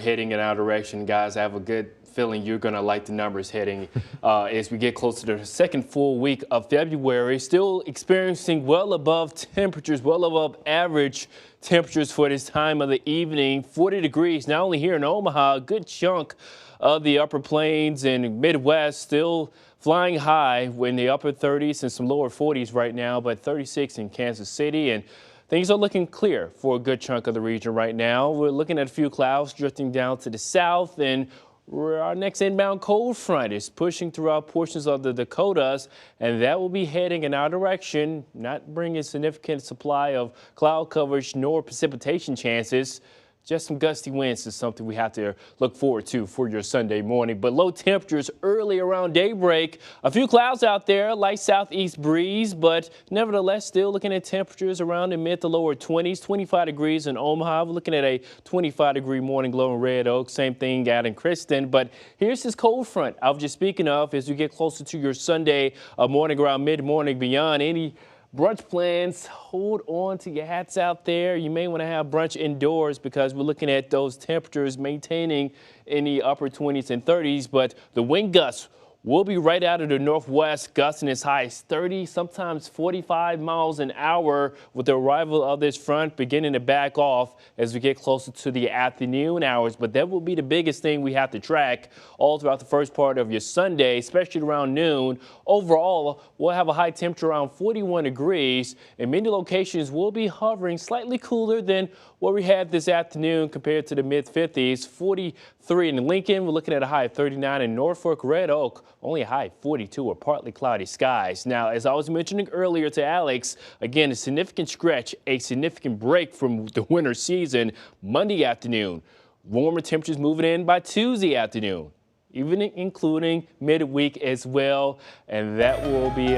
heading in our direction, guys. I have a good feeling you're going to like the numbers heading as we get closer to the second full week of February. Still experiencing well above temperatures, well above average temperatures for this time of the evening. 40 degrees, not only here in Omaha, a good chunk of the upper plains and Midwest still flying high in the upper 30s and some lower 40s right now, but 36 in Kansas City. And things are looking clear for a good chunk of the region right now. We're looking at a few clouds drifting down to the south, and our next inbound cold front is pushing throughout portions of the Dakotas, and that will be heading in our direction, not bringing significant supply of cloud coverage nor precipitation chances. Just some gusty winds is something we have to look forward to for your Sunday morning. But low temperatures early around daybreak. A few clouds out there, light southeast breeze, but nevertheless still looking at temperatures around the mid to lower 20s, 25 degrees in Omaha. We're looking at a 25-degree morning glow in Red Oak. Same thing out in Kristen. But here's this cold front I was just speaking of as we get closer to your Sunday morning around mid-morning beyond. Any brunch plans, hold on to your hats out there. You may want to have brunch indoors because we're looking at those temperatures maintaining in the upper 20s and 30s, but the wind gusts will be right out of the northwest, gusting as high as 30, sometimes 45 miles an hour with the arrival of this front beginning to back off as we get closer to the afternoon hours. But that will be the biggest thing we have to track all throughout the first part of your Sunday, especially around noon. Overall, we'll have a high temperature around 41 degrees, and many locations will be hovering slightly cooler than what we had this afternoon compared to the mid-50s. 43 in Lincoln. We're looking at a high of 39 in Norfolk. Red Oak, only a high of 42 or partly cloudy skies. Now, as I was mentioning earlier to Alex, again, a significant stretch, a significant break from the winter season Monday afternoon. Warmer temperatures moving in by Tuesday afternoon, even including midweek as well. And that will be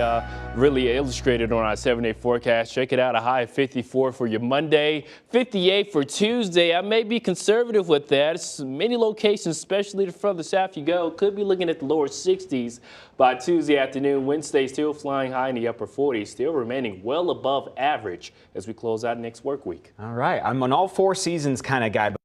really illustrated on our 7-day forecast. Check it out, a high of 54 for your Monday, 58 for Tuesday. I may be conservative with that. It's many locations, especially the further south you go, could be looking at the lower 60s by Tuesday afternoon. Wednesday still flying high in the upper 40s, still remaining well above average as we close out next work week. All right, I'm an all four seasons kind of guy.